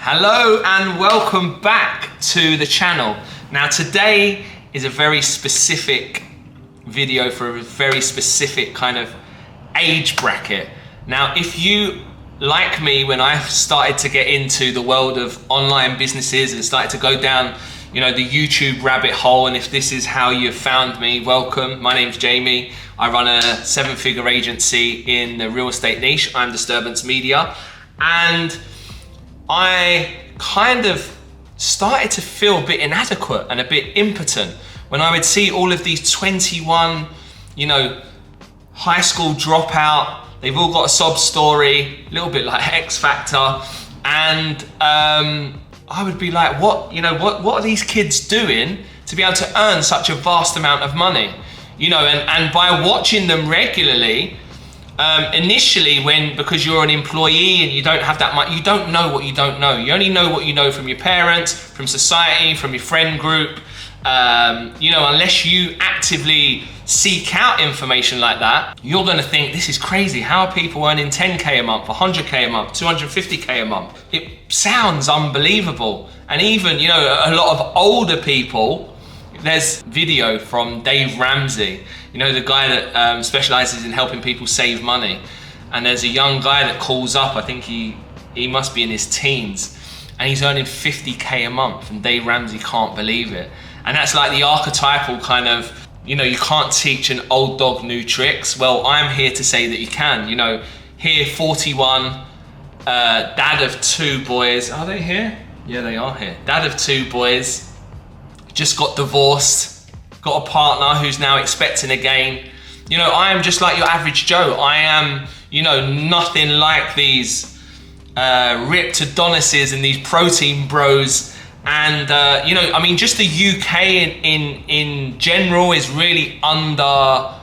Hello and welcome back to the channel. Now today is a very specific video for a very specific kind of age bracket. Now if you, like me, when I started to get into the world of online businesses and started to go down, the YouTube rabbit hole, and if this is how you found me, welcome. My name's Jamie. I run a 7-figure agency in the real estate niche. I'm Disturbance Media, and I kind of started to feel a bit inadequate and a bit impotent when I would see all of these 21, high school dropout. They've all got a sob story, a little bit like X Factor, and I would be like, what are these kids doing to be able to earn such a vast amount of money? And by watching them regularly, initially because you're an employee and you don't have that much, you don't know what you don't know. You only know what you know from your parents, from society, from your friend group. Unless you actively seek out information like that, you're gonna think, this is crazy. How are people earning 10K a month, 100K a month, 250K a month? It sounds unbelievable. And even, a lot of older people, there's video from Dave Ramsey, the guy that specializes in helping people save money. And there's a young guy that calls up, I think he must be in his teens, and he's earning 50K a month, and Dave Ramsey can't believe it. And that's like the archetypal kind of, you can't teach an old dog new tricks. Well, I'm here to say that you can. Here, 41, dad of 2 boys. Are they here? Yeah, they are here. Dad of 2 boys, just got divorced, got a partner who's now expecting again. I am just like your average Joe. I am, nothing like these ripped Adonises and these protein bros. And just the UK in general is really under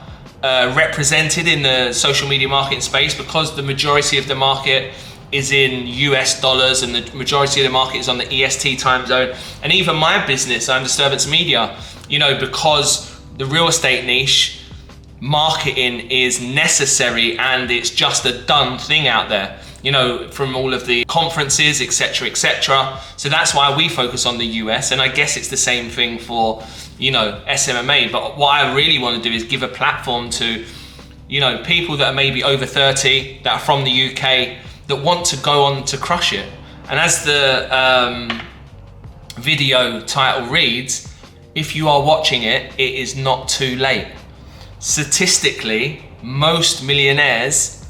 represented in the social media marketing space, because the majority of the market is in US dollars and the majority of the market is on the EST time zone. And even my business, I'm Disturbance Media, because the real estate niche, marketing is necessary and it's just a done thing out there, from all of the conferences, etc., etc. So that's why we focus on the US, and I guess it's the same thing for, SMMA. But what I really want to do is give a platform to, people that are maybe over 30, that are from the UK, that want to go on to crush it. And as the video title reads, if you are watching it, it is not too late. Statistically, most millionaires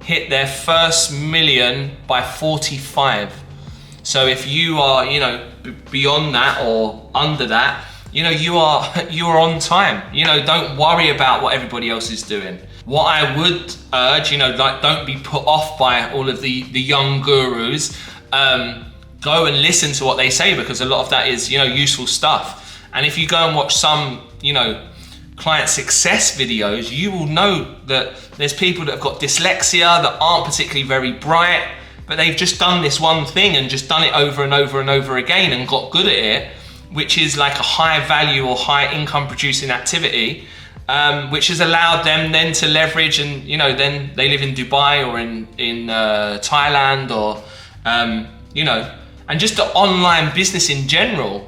hit their first million by 45. So if you are, beyond that or under that, you are on time. Don't worry about what everybody else is doing. What I would urge, don't be put off by all of the young gurus. Go and listen to what they say, because a lot of that is, useful stuff. And if you go and watch some, client success videos, you will know that there's people that have got dyslexia, that aren't particularly very bright, but they've just done this one thing and just done it over and over and over again and got good at it, which is like a high value or high income producing activity, which has allowed them then to leverage, and then they live in Dubai or in Thailand or and just the online business in general.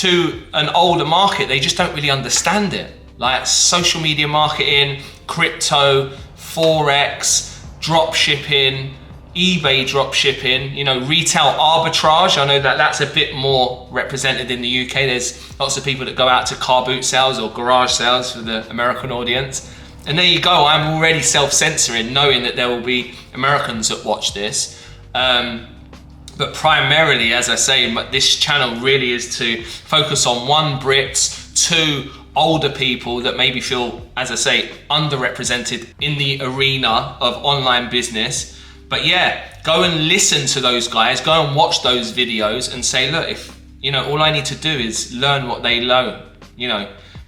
To an older market, they just don't really understand it. Like social media marketing, crypto, Forex, drop shipping, eBay drop shipping, retail arbitrage. I know that that's a bit more represented in the UK. There's lots of people that go out to car boot sales or garage sales for the American audience. And there you go, I'm already self-censoring, knowing that there will be Americans that watch this. But primarily, as I say, this channel really is to focus on 1, Brits, 2, older people that maybe feel, as I say, underrepresented in the arena of online business. But yeah, go and listen to those guys, go and watch those videos and say, look, if, all I need to do is learn what they learn,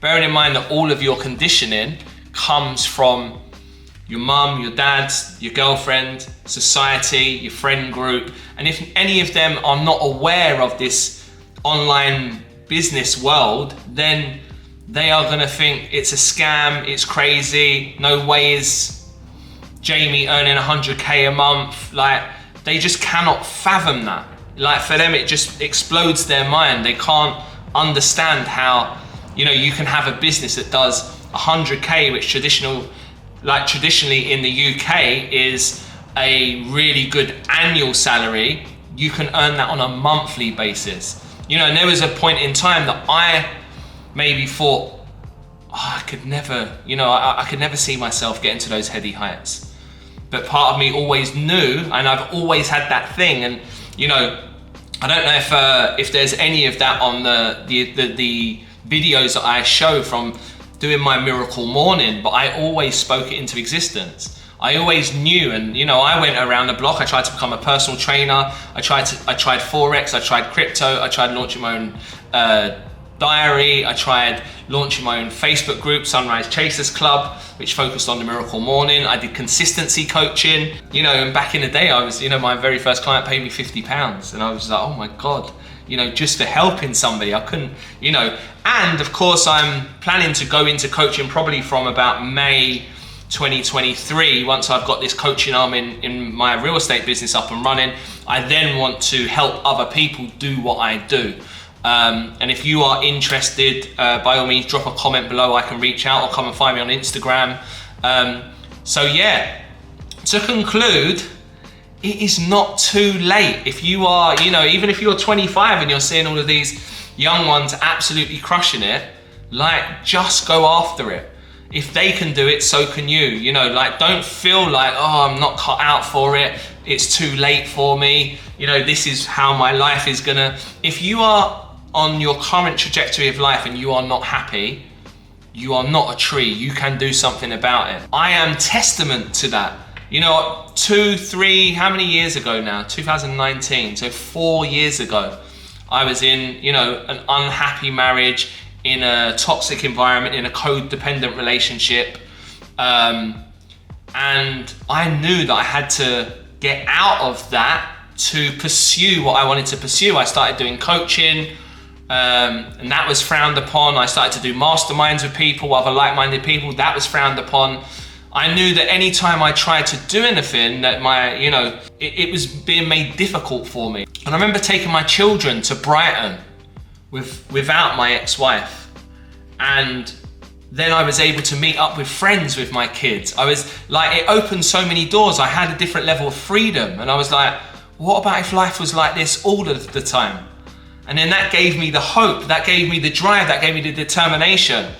bearing in mind that all of your conditioning comes from your mum, your dad, your girlfriend, society, your friend group. And if any of them are not aware of this online business world, then they are gonna think it's a scam, it's crazy, no way is Jamie earning 100K a month. Like, they just cannot fathom that. like for them, it just explodes their mind. They can't understand how, you know, you can have a business that does 100K, which traditionally in the UK is a really good annual salary. You can earn that on a monthly basis. You know, and there was a point in time that I maybe thought, I could never, you know, I could never see myself getting to those heady heights. But part of me always knew, and I've always had that thing. And, you know, I don't know if there's any of that on the videos that I show from doing my miracle morning, but I always spoke it into existence. I always knew, and you know, I went around the block. I tried to become a personal trainer. I tried Forex, I tried crypto, I tried launching my own diary, I tried launching my own Facebook group, Sunrise Chasers Club, which focused on the miracle morning. I did consistency coaching, you know, and back in the day, I was, you know, my very first client paid me £50, and I was like, oh my God, you know, just for helping somebody. I couldn't, you know, and of course I'm planning to go into coaching probably from about May 2023. Once I've got this coaching arm in my real estate business up and running, I then want to help other people do what I do. And if you are interested, by all means, drop a comment below. I can reach out or come and find me on Instagram. So yeah, to conclude, it is not too late. If you are, you know, even if you're 25 and you're seeing all of these young ones absolutely crushing it, like, just go after it. If they can do it, so can you. You know, like, don't feel like, oh, I'm not cut out for it, it's too late for me, you know, this is how my life is gonna. If you are on your current trajectory of life and you are not happy, you are not a tree. You can do something about it. I am testament to that. You know, 2, 3, how many years ago now? 2019, so 4 years ago, I was in, you know, an unhappy marriage, in a toxic environment, in a codependent relationship. And I knew that I had to get out of that to pursue what I wanted to pursue. I started doing coaching, and that was frowned upon. I started to do masterminds with people, other like-minded people. That was frowned upon. I knew that anytime I tried to do anything, that it was being made difficult for me. And I remember taking my children to Brighton without my ex-wife, and then I was able to meet up with friends with my kids. I was like, it opened so many doors. I had a different level of freedom, and I was like, what about if life was like this all of the time? And then that gave me the hope, that gave me the drive, that gave me the determination.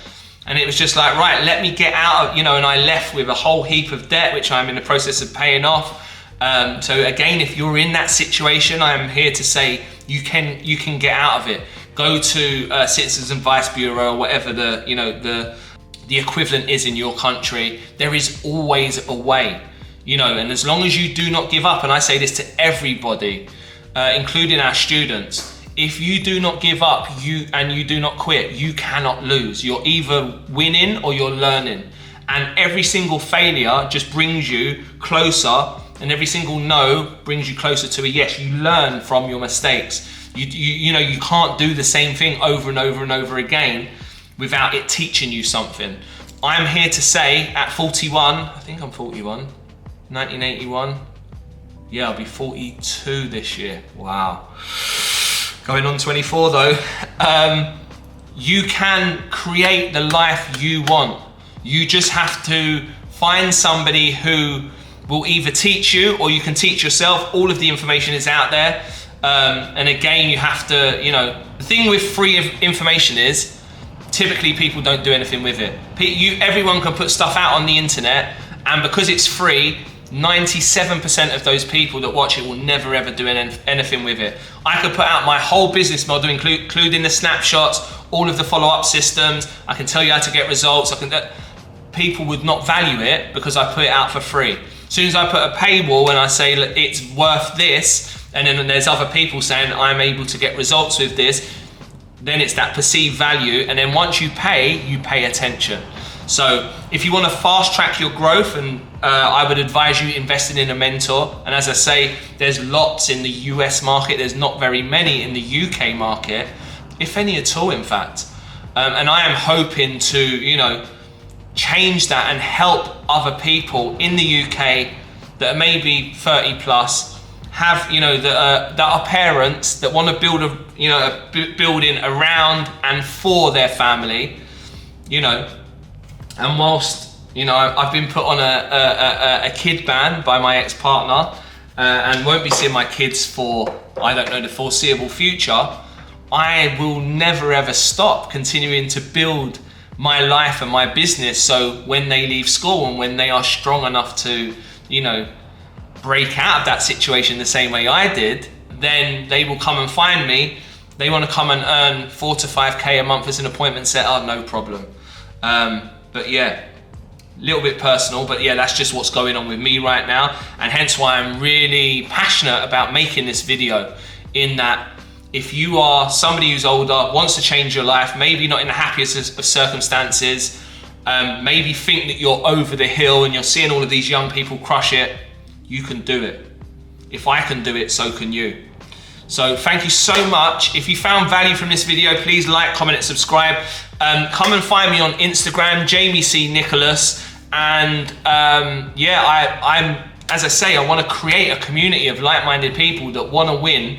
And it was just like, right, let me get out of, you know, and I left with a whole heap of debt, which I'm in the process of paying off. So again, if you're in that situation, I'm here to say you can get out of it. Go to Citizens Advice Bureau or whatever the equivalent is in your country. There is always a way, you know, and as long as you do not give up, and I say this to everybody, including our students, if you do not give up, you do not quit, you cannot lose. You're either winning or you're learning. And every single failure just brings you closer, and every single no brings you closer to a yes. You learn from your mistakes. You know, you can't do the same thing over and over and over again without it teaching you something. I'm here to say at 41, I think I'm 41, 1981. Yeah, I'll be 42 this year. Wow. Going on 24 though. You can create the life you want. You just have to find somebody who will either teach you or you can teach yourself. All of the information is out there. And again, you have to, you know, the thing with free information is typically people don't do anything with it. Everyone can put stuff out on the internet, and because it's free, 97% of those people that watch it will never ever do anything with it. I could put out my whole business model, including the snapshots, all of the follow-up systems. I can tell you how to get results. People would not value it because I put it out for free. As soon as I put a paywall and I say it's worth this, and then there's other people saying I'm able to get results with this, then it's that perceived value. And then once you pay attention. So if you want to fast track your growth, and I would advise you investing in a mentor. And as I say, there's lots in the US market. There's not very many in the UK market, if any at all, in fact. And I am hoping to, you know, change that and help other people in the UK that are maybe 30 plus, have, you know, that are parents that want to build a, you know, a building around and for their family, you know. And whilst, you know, I've been put on a kid ban by my ex-partner, and won't be seeing my kids for, I don't know, the foreseeable future, I will never ever stop continuing to build my life and my business, so when they leave school and when they are strong enough to, you know, break out of that situation the same way I did, then they will come and find me. They want to come and earn 4 to 5K a month as an appointment setter, no problem. But yeah, a little bit personal, but yeah, that's just what's going on with me right now, and hence why I'm really passionate about making this video. In that, if you are somebody who's older, wants to change your life, maybe not in the happiest of circumstances, maybe think that you're over the hill and you're seeing all of these young people crush it, you can do it. If I can do it, so can you. So thank you so much. If you found value from this video, please like, comment and subscribe. Come and find me on Instagram, Jamie C. Nicholas. And yeah, I'm, as I say, I want to create a community of like-minded people that want to win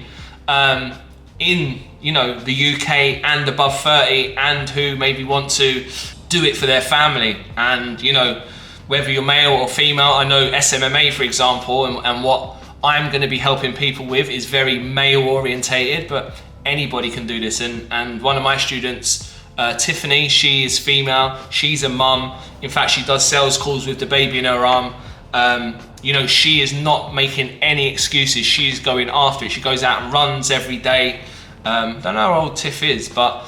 in, you know, the UK and above 30, and who maybe want to do it for their family. And, you know, whether you're male or female, I know SMMA, for example, and what I'm going to be helping people with is very male orientated, but anybody can do this. And one of my students, Tiffany, she is female, she's a mum. In fact, she does sales calls with the baby in her arm. You know, she is not making any excuses. She's going after it. She goes out and runs every day. Don't know how old Tiff is, but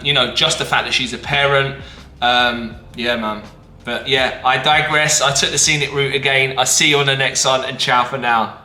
you know, just the fact that she's a parent, yeah, man. But yeah, I digress. I took the scenic route again. I'll see you on the next one, and ciao for now.